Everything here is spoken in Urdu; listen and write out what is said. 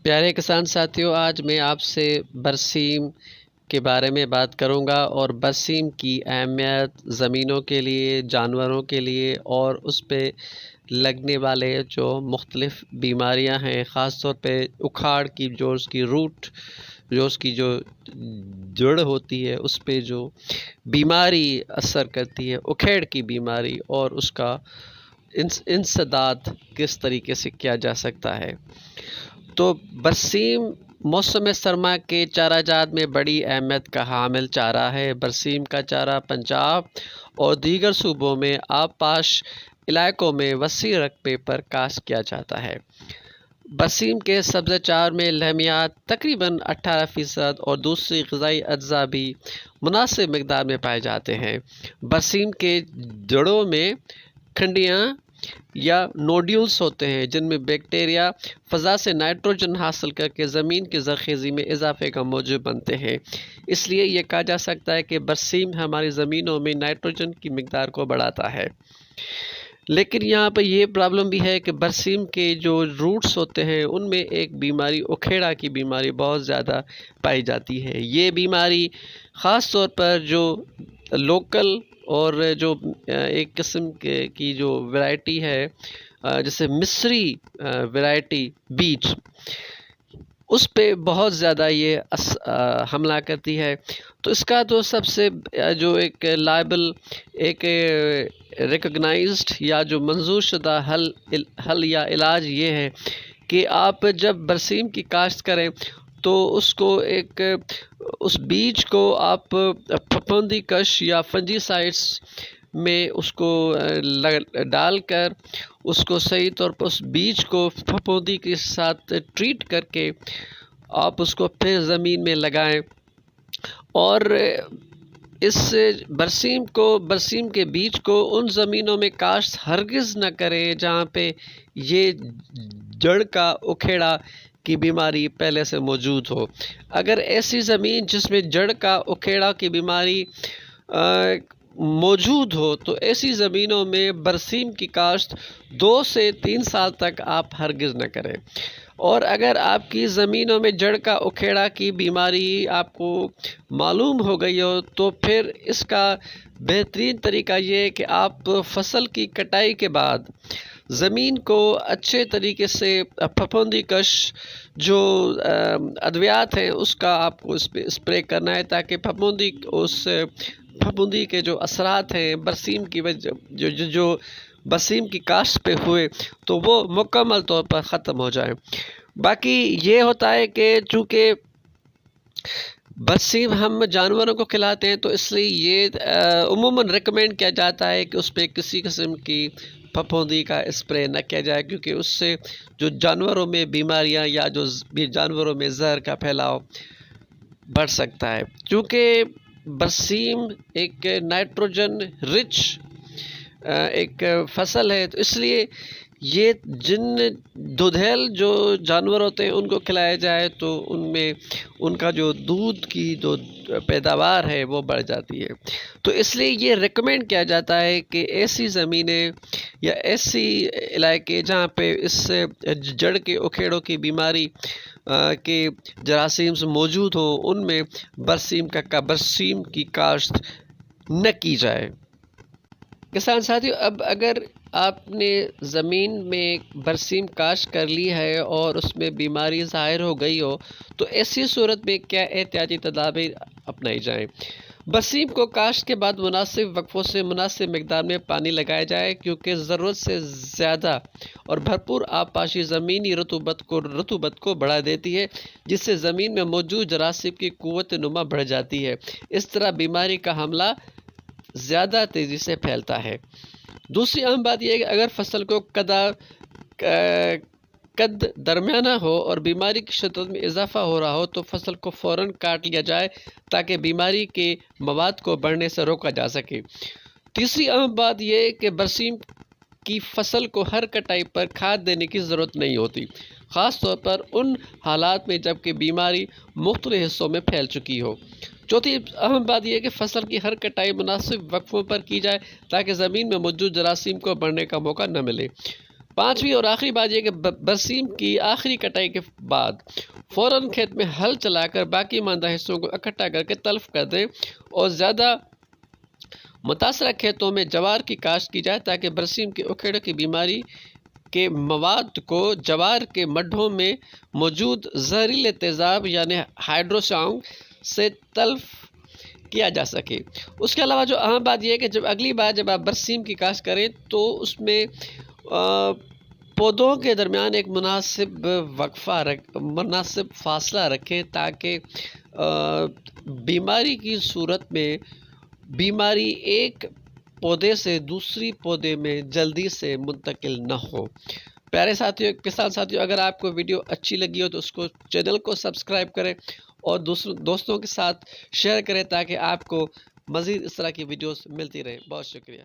پیارے کسان ساتھیوں، آج میں آپ سے برسیم کے بارے میں بات کروں گا اور برسیم کی اہمیت زمینوں کے لیے، جانوروں کے لیے اور اس پہ لگنے والے جو مختلف بیماریاں ہیں، خاص طور پہ اکھاڑ کی جو اس کی روٹ، جو اس کی جو جڑ ہوتی ہے، اس پہ جو بیماری اثر کرتی ہے، اکھیڑ کی بیماری، اور اس کا انسداد کس طریقے سے کیا جا سکتا ہے۔ تو برسیم موسم سرما کے چارہ جات میں بڑی اہمیت کا حامل چارہ ہے۔ برسیم کا چارہ پنجاب اور دیگر صوبوں میں آبپاش علاقوں میں وسیع رقبے پر کاشت کیا جاتا ہے۔ برسیم کے سبزہ چار میں لحمیات تقریباً 18% اور دوسری غذائی اجزاء بھی مناسب مقدار میں پائے جاتے ہیں۔ برسیم کے جڑوں میں کھنڈیاں یا نوڈیولز ہوتے ہیں، جن میں بیکٹیریا فضا سے نائٹروجن حاصل کر کے زمین کی زرخیزی میں اضافے کا موجب بنتے ہیں۔ اس لیے یہ کہا جا سکتا ہے کہ برسیم ہماری زمینوں میں نائٹروجن کی مقدار کو بڑھاتا ہے۔ لیکن یہاں پہ یہ پرابلم بھی ہے کہ برسیم کے جو روٹس ہوتے ہیں ان میں ایک بیماری اکھیڑا کی بیماری بہت زیادہ پائی جاتی ہے۔ یہ بیماری خاص طور پر جو لوکل اور جو ایک قسم کی جو ورائٹی ہے، جیسے مصری ورائٹی بیج، اس پہ بہت زیادہ یہ حملہ کرتی ہے۔ تو اس کا تو سب سے جو ایک لائبل، ایک ریکگنائزڈ یا جو منظور شدہ حل یا علاج یہ ہے کہ آپ جب برسیم کی کاشت کریں تو اس کو اس بیج کو آپ پھپھوندی کش یا فنجی سائڈس میں اس کو ڈال کر اس کو صحیح طور پر اس بیج کو پھپھوندی کے ساتھ ٹریٹ کر کے آپ اس کو پھر زمین میں لگائیں، اور اس برسیم کے بیج کو ان زمینوں میں کاشت ہرگز نہ کریں جہاں پہ یہ جڑ کا اکھیڑا کی بیماری پہلے سے موجود ہو۔ اگر ایسی زمین جس میں جڑ کا اکھیڑا کی بیماری موجود ہو تو ایسی زمینوں میں برسیم کی کاشت 2 سے 3 سال تک آپ ہرگز نہ کریں۔ اور اگر آپ کی زمینوں میں جڑ کا اکھیڑا کی بیماری آپ کو معلوم ہو گئی ہو تو پھر اس کا بہترین طریقہ یہ ہے کہ آپ فصل کی کٹائی کے بعد زمین کو اچھے طریقے سے پھپھوندی کش جو ادویات ہیں اس کا آپ کو اس پہ اسپرے کرنا ہے، تاکہ پھپھوندی کے جو اثرات ہیں برسیم کی وجہ جو برسیم کی کاشت پہ ہوئے تو وہ مکمل طور پر ختم ہو جائیں۔ باقی یہ ہوتا ہے کہ چونکہ برسیم ہم جانوروں کو کھلاتے ہیں تو اس لیے یہ عموماً ریکمینڈ کیا جاتا ہے کہ اس پہ کسی قسم کی پھپھوندی کا اسپرے نہ کیا جائے، کیونکہ اس سے جو جانوروں میں بیماریاں یا جو جانوروں میں زہر کا پھیلاؤ بڑھ سکتا ہے۔ چونکہ برسیم ایک نائٹروجن رچ ایک فصل ہے، تو اس لیے یہ جن دودھیل جو جانور ہوتے ہیں ان کو کھلایا جائے تو ان میں ان کا جو دودھ کی جو پیداوار ہے وہ بڑھ جاتی ہے۔ تو اس لیے یہ ریکمینڈ کیا جاتا ہے کہ ایسی زمینیں یا ایسی علاقے جہاں پہ اس جڑ کے اکھیڑوں کی بیماری کے جراثیم موجود ہوں ان میں برسیم کی کاشت نہ کی جائے۔ کسان ساتھیوں، اب اگر آپ نے زمین میں برسیم کاشت کر لی ہے اور اس میں بیماری ظاہر ہو گئی ہو تو ایسی صورت میں کیا احتیاطی تدابیر اپنائی جائیں؟ برسیم کو کاشت کے بعد مناسب وقفوں سے مناسب مقدار میں پانی لگایا جائے، کیونکہ ضرورت سے زیادہ اور بھرپور آبپاشی زمینی رطوبت کو بڑھا دیتی ہے، جس سے زمین میں موجود جراثیم کی قوت نما بڑھ جاتی ہے۔ اس طرح بیماری کا حملہ زیادہ تیزی سے پھیلتا ہے۔ دوسری اہم بات یہ ہے کہ اگر فصل کو قد درمیانہ ہو اور بیماری کی شدت میں اضافہ ہو رہا ہو تو فصل کو فوراً کاٹ لیا جائے تاکہ بیماری کے مواد کو بڑھنے سے روکا جا سکے۔ تیسری اہم بات یہ ہے کہ برسیم کی فصل کو ہر کٹائی پر کھاد دینے کی ضرورت نہیں ہوتی، خاص طور پر ان حالات میں جب کہ بیماری مختلف حصوں میں پھیل چکی ہو۔ چوتھی اہم بات یہ ہے کہ فصل کی ہر کٹائی مناسب وقفوں پر کی جائے تاکہ زمین میں موجود جراثیم کو بڑھنے کا موقع نہ ملے۔ 5ویں اور آخری بات یہ کہ برسیم کی آخری کٹائی کے بعد فوراً کھیت میں ہل چلا کر باقی ماندہ حصوں کو اکٹھا کر کے تلف کر دیں اور زیادہ متاثرہ کھیتوں میں جوار کی کاشت کی جائے تاکہ برسیم کی اکھیڑ کی بیماری کے مواد کو جوار کے مڈھوں میں موجود زہریلے تیزاب یعنی ہائیڈروساؤنگ سے تلف کیا جا سکے۔ اس کے علاوہ جو اہم بات یہ ہے کہ جب اگلی بار جب آپ برسیم کی کاشت کریں تو اس میں پودوں کے درمیان ایک مناسب فاصلہ رکھیں تاکہ بیماری کی صورت میں بیماری ایک پودے سے دوسری پودے میں جلدی سے منتقل نہ ہو۔ پیارے ساتھیوں، کسان ساتھیوں، اگر آپ کو ویڈیو اچھی لگی ہو تو اس کو چینل کو سبسکرائب کریں اور دوستوں کے ساتھ شیئر کریں تاکہ آپ کو مزید اس طرح کی ویڈیوز ملتی رہیں۔ بہت شکریہ۔